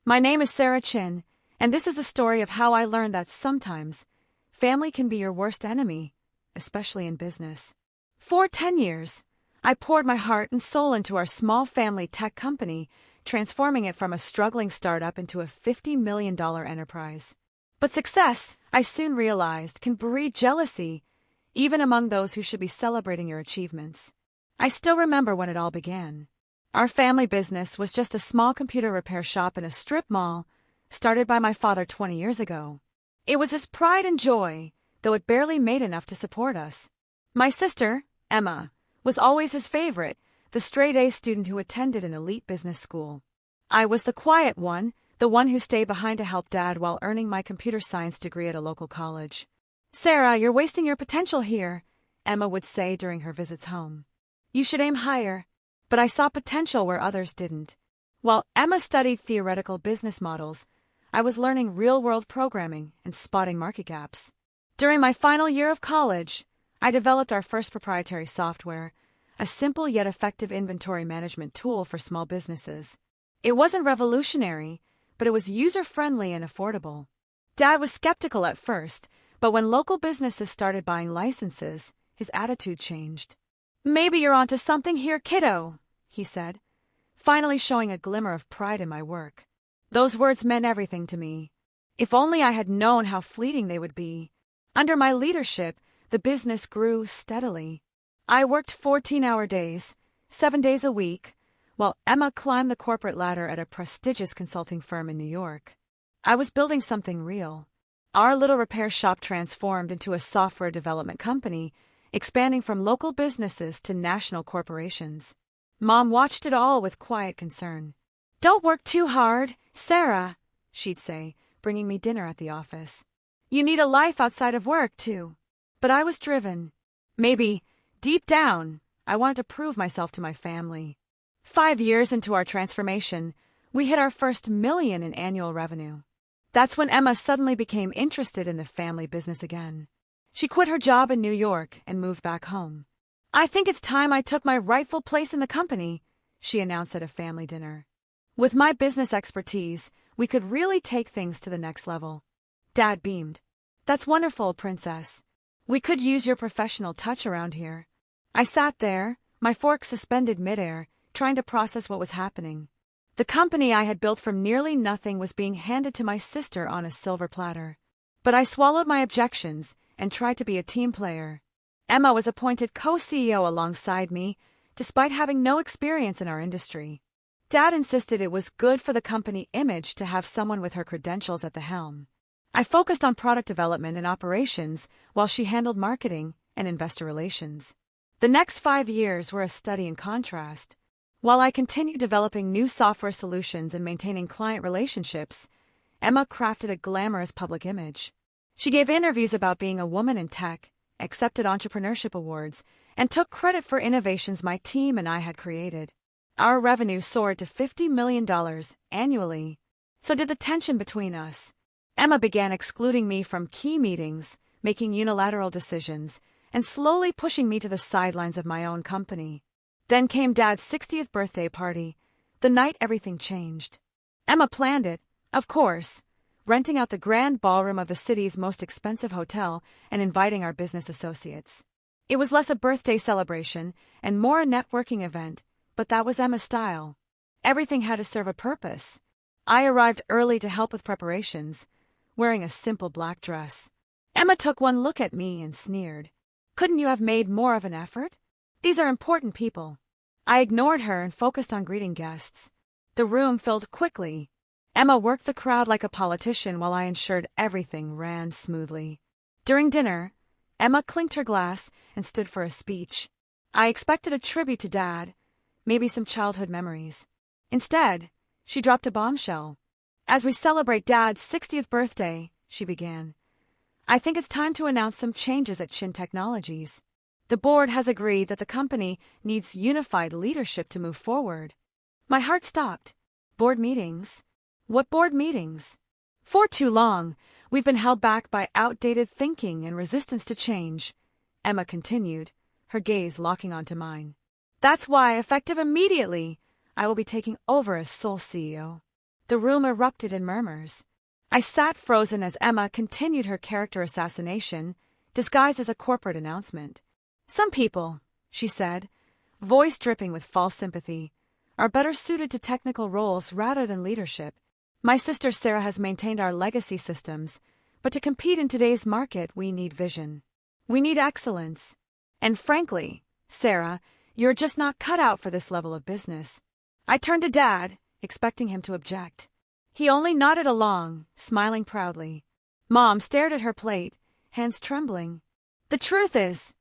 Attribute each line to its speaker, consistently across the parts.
Speaker 1: My name is Sarah Chin, and this is the story of how I learned that sometimes family can be your worst enemy, especially in business. For 10 years, I poured my heart and soul into our small family tech company, transforming it from a struggling startup into a $50 million enterprise. But success, I soon realized, can breed jealousy, even among those who should be celebrating your achievements. I still remember when it all began. Our family business was just a small computer repair shop in a strip mall, started by my father 20 years ago. It was his pride and joy, though it barely made enough to support us. My sister, Emma, was always his favorite, the straight-A student who attended an elite business school. I was the quiet one, the one who stayed behind to help Dad while earning my computer science degree at a local college. "Sarah, you're wasting your potential here," Emma would say during her visits home. "You should aim higher." But I saw potential where others didn't. While Emma studied theoretical business models, I was learning real-world programming and spotting market gaps. During my final year of college, I developed our first proprietary software, a simple yet effective inventory management tool for small businesses. It wasn't revolutionary, but it was user-friendly and affordable. Dad was skeptical at first, but when local businesses started buying licenses, his attitude changed. "Maybe you're onto something here, kiddo," he said, finally showing a glimmer of pride in my work. Those words meant everything to me. If only I had known how fleeting they would be. Under my leadership, the business grew steadily. I worked 14-hour days, 7 days a week, while Emma climbed the corporate ladder at a prestigious consulting firm in New York. I was building something real. Our little repair shop transformed into a software development company, expanding from local businesses to national corporations. Mom watched it all with quiet concern. "Don't work too hard, Sarah," she'd say, bringing me dinner at the office. "You need a life outside of work, too." But I was driven. Maybe, deep down, I wanted to prove myself to my family. 5 years into our transformation, we hit our first $1 million in annual revenue. That's when Emma suddenly became interested in the family business again. She quit her job in New York and moved back home. "I think it's time I took my rightful place in the company," she announced at a family dinner. With my business expertise, we could really take things to the next level. Dad beamed. "That's wonderful, Princess. We could use your professional touch around here." I sat there, my fork suspended midair, trying to process what was happening. The company I had built from nearly nothing was being handed to my sister on a silver platter. But I swallowed my objections and tried to be a team player. Emma was appointed co-CEO alongside me, despite having no experience in our industry. Dad insisted it was good for the company image to have someone with her credentials at the helm. I focused on product development and operations while she handled marketing and investor relations. The next 5 years were a study in contrast. While I continued developing new software solutions and maintaining client relationships, Emma crafted a glamorous public image. She gave interviews about being a woman in tech, accepted entrepreneurship awards, and took credit for innovations my team and I had created. Our revenue soared to $50 million annually. So did the tension between us. Emma began excluding me from key meetings, making unilateral decisions, and slowly pushing me to the sidelines of my own company. Then came Dad's 60th birthday party, the night everything changed. Emma planned it, of course, renting out the grand ballroom of the city's most expensive hotel and inviting our business associates. It was less a birthday celebration and more a networking event, but that was Emma's style. Everything had to serve a purpose. I arrived early to help with preparations, wearing a simple black dress. Emma took one look at me and sneered. "Couldn't you have made more of an effort? These are important people." I ignored her and focused on greeting guests. The room filled quickly. Emma worked the crowd like a politician while I ensured everything ran smoothly. During dinner, Emma clinked her glass and stood for a speech. I expected a tribute to Dad, maybe some childhood memories. Instead, she dropped a bombshell. "As we celebrate Dad's 60th birthday," she began, "I think it's time to announce some changes at Chin Technologies. The board has agreed that the company needs unified leadership to move forward." My heart stopped. Board meetings? What board meetings? For too long, we've been held back by outdated thinking and resistance to change, Emma continued, her gaze locking onto mine. That's why, effective immediately, I will be taking over as sole CEO. The room erupted in murmurs. I sat frozen as Emma continued her character assassination, disguised as a corporate announcement. Some people, she said, voice dripping with false sympathy, are better suited to technical roles rather than leadership. My sister Sarah has maintained our legacy systems, but to compete in today's market, we need vision. We need excellence. And frankly, Sarah, you're just not cut out for this level of business. I turned to Dad, expecting him to object. He only nodded along, smiling proudly. Mom stared at her plate, hands trembling. The truth is,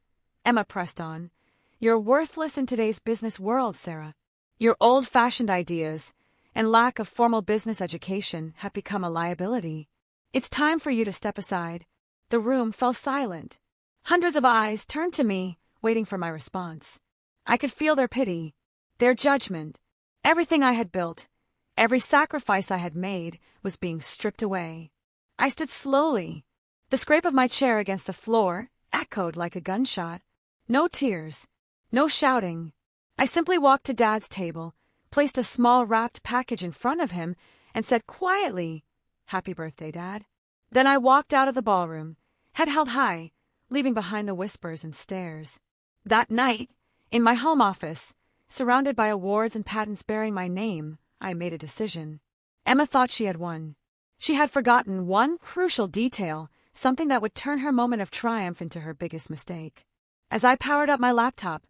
Speaker 1: Emma pressed on, you're worthless in today's business world, Sarah. Your old-fashioned ideas and lack of formal business education have become a liability. It's time for you to step aside. The room fell silent. Hundreds of eyes turned to me, waiting for my response. I could feel their pity, their judgment. Everything I had built, every sacrifice I had made, was being stripped away. I stood slowly. The scrape of my chair against the floor echoed like a gunshot. No tears, no shouting. I simply walked to Dad's table, placed a small wrapped package in front of him, and said quietly, "Happy birthday, Dad." Then I walked out of the ballroom, head held high, leaving behind the whispers and stares. That night, in my home office, surrounded by awards and patents bearing my name, I made a decision. Emma thought she had won. She had forgotten one crucial detail, something that would turn her moment of triumph into her biggest mistake. As I powered up my laptop,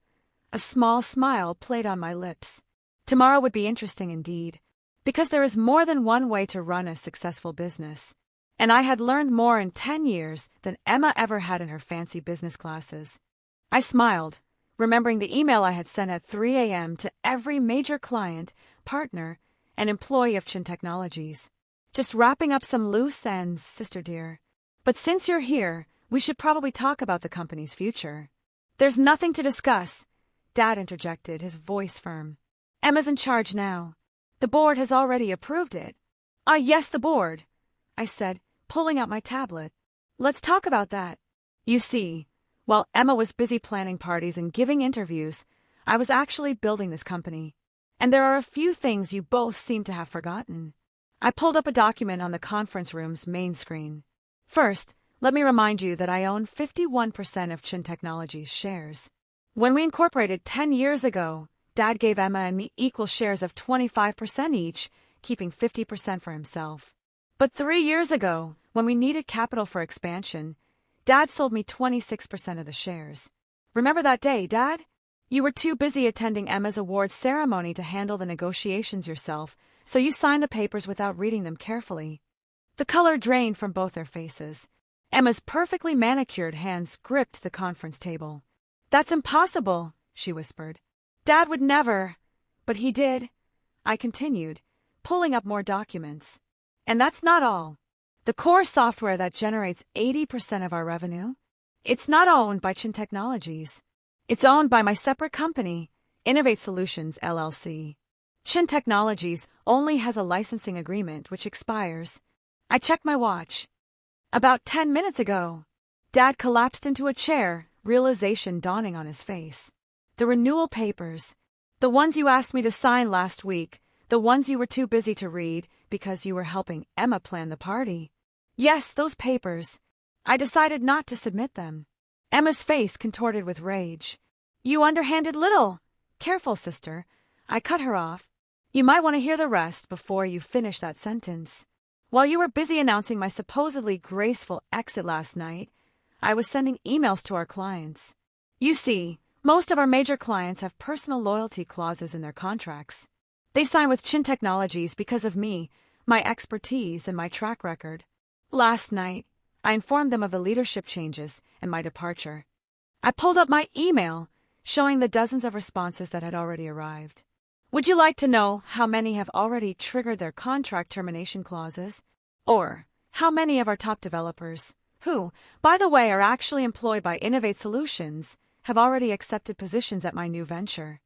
Speaker 1: a small smile played on my lips. Tomorrow would be interesting indeed, because there is more than one way to run a successful business. And I had learned more in 10 years than Emma ever had in her fancy business classes. I smiled, remembering the email I had sent at 3 a.m. to every major client, partner, and employee of Chin Technologies. Just wrapping up some loose ends, sister dear. But since you're here, we should probably talk about the company's future. There's nothing to discuss, Dad interjected, his voice firm. Emma's in charge now. The board has already approved it. Ah, yes, the board, I said, pulling out my tablet. Let's talk about that. You see, while Emma was busy planning parties and giving interviews, I was actually building this company. And there are a few things you both seem to have forgotten. I pulled up a document on the conference room's main screen. First, let me remind you that I own 51% of Chin Technologies shares. When we incorporated 10 years ago, Dad gave Emma and me equal shares of 25% each, keeping 50% for himself. But 3 years ago, when we needed capital for expansion, Dad sold me 26% of the shares. Remember that day, Dad? You were too busy attending Emma's awards ceremony to handle the negotiations yourself, so you signed the papers without reading them carefully. The color drained from both their faces. Emma's perfectly manicured hands gripped the conference table. That's impossible, she whispered. Dad would never. But he did, I continued, pulling up more documents. And that's not all. The core software that generates 80% of our revenue, it's not owned by Chin Technologies. It's owned by my separate company, Innovate Solutions, LLC. Chin Technologies only has a licensing agreement which expires. I checked my watch. About 10 minutes ago. Dad collapsed into a chair, realization dawning on his face. The renewal papers. The ones you asked me to sign last week. The ones you were too busy to read because you were helping Emma plan the party. Yes, those papers. I decided not to submit them. Emma's face contorted with rage. You underhanded little. Careful, sister. I cut her off. You might want to hear the rest before you finish that sentence. While you were busy announcing my supposedly graceful exit last night, I was sending emails to our clients. You see, most of our major clients have personal loyalty clauses in their contracts. They sign with Chin Technologies because of me, my expertise, and my track record. Last night, I informed them of the leadership changes and my departure. I pulled up my email, showing the dozens of responses that had already arrived. Would you like to know how many have already triggered their contract termination clauses? Or how many of our top developers, who, by the way, are actually employed by Innovate Solutions, have already accepted positions at my new venture?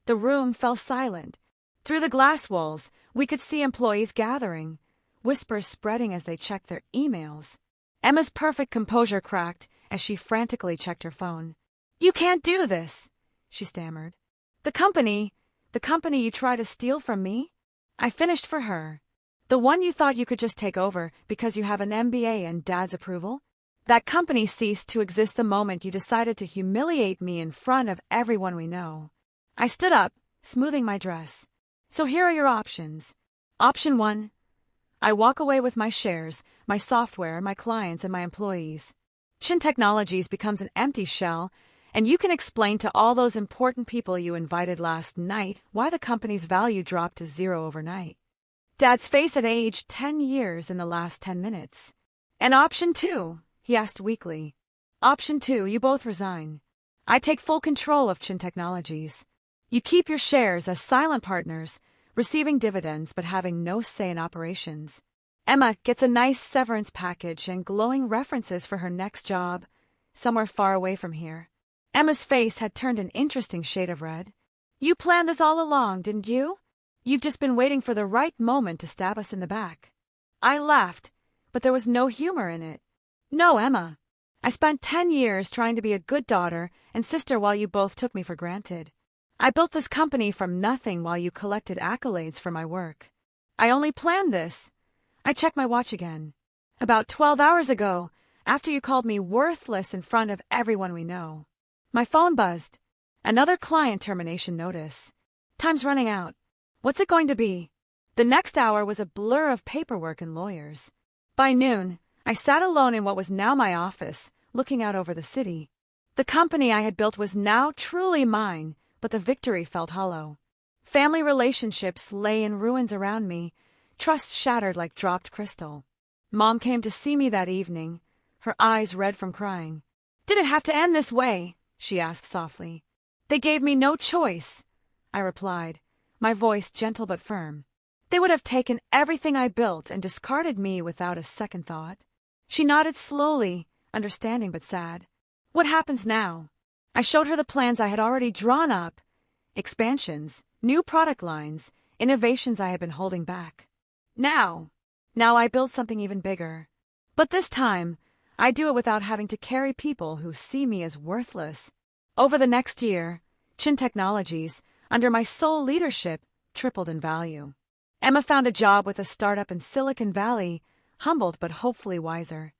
Speaker 1: The room fell silent. Through the glass walls, we could see employees gathering, whispers spreading as they checked their emails. Emma's perfect composure cracked as she frantically checked her phone. You can't do this, she stammered. The company you try to steal from me? I finished for her. The one you thought you could just take over because you have an MBA and Dad's approval? That company ceased to exist the moment you decided to humiliate me in front of everyone we know. I stood up, smoothing my dress. So here are your options. Option 1. I walk away with my shares, my software, my clients, and my employees. Chin Technologies becomes an empty shell, and you can explain to all those important people you invited last night why the company's value dropped to zero overnight. Dad's face had aged 10 years in the last 10 minutes. And option 2, he asked weakly. Option 2, you both resign. I take full control of Chin Technologies. You keep your shares as silent partners, receiving dividends but having no say in operations. Emma gets a nice severance package and glowing references for her next job, somewhere far away from here. Emma's face had turned an interesting shade of red. You planned this all along, didn't you? You've just been waiting for the right moment to stab us in the back. I laughed, but there was no humor in it. No, Emma. I spent 10 years trying to be a good daughter and sister while you both took me for granted. I built this company from nothing while you collected accolades for my work. I only planned this. I checked my watch again. About 12 hours ago, after you called me worthless in front of everyone we know. My phone buzzed. Another client termination notice. Time's running out. What's it going to be? The next hour was a blur of paperwork and lawyers. By noon, I sat alone in what was now my office, looking out over the city. The company I had built was now truly mine, but the victory felt hollow. Family relationships lay in ruins around me, trust shattered like dropped crystal. Mom came to see me that evening, her eyes red from crying. Did it have to end this way? She asked softly. They gave me no choice, I replied, my voice gentle but firm. They would have taken everything I built and discarded me without a second thought. She nodded slowly, understanding but sad. What happens now? I showed her the plans I had already drawn up. Expansions, new product lines, innovations I had been holding back. Now I build something even bigger. But this time, I do it without having to carry people who see me as worthless. Over the next year, Chin Technologies, under my sole leadership, tripled in value. Emma found a job with a startup in Silicon Valley, humbled but hopefully wiser.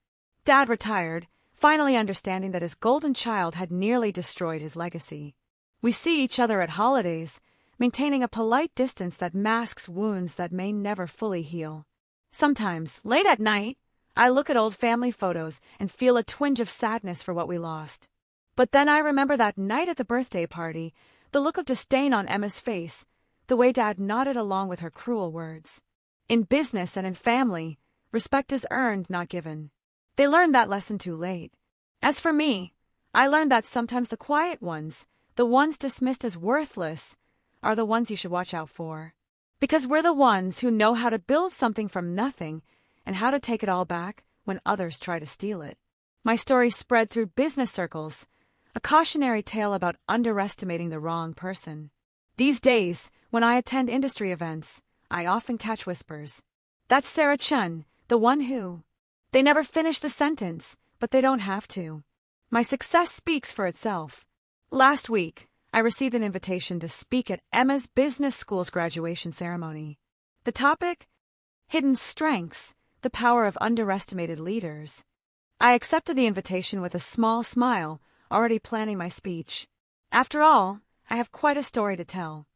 Speaker 1: Dad retired, finally understanding that his golden child had nearly destroyed his legacy. We see each other at holidays, maintaining a polite distance that masks wounds that may never fully heal. Sometimes, late at night, I look at old family photos and feel a twinge of sadness for what we lost. But then I remember that night at the birthday party, the look of disdain on Emma's face, the way Dad nodded along with her cruel words. In business and in family, respect is earned, not given. They learned that lesson too late. As for me, I learned that sometimes the quiet ones, the ones dismissed as worthless, are the ones you should watch out for. Because we're the ones who know how to build something from nothing and how to take it all back when others try to steal it. My story spread through business circles, a cautionary tale about underestimating the wrong person. These days, when I attend industry events, I often catch whispers. That's Sarah Chun, the one who... They never finish the sentence, but they don't have to. My success speaks for itself. Last week, I received an invitation to speak at Emma's business school's graduation ceremony. The topic? Hidden strengths, the power of underestimated leaders. I accepted the invitation with a small smile, already planning my speech. After all, I have quite a story to tell.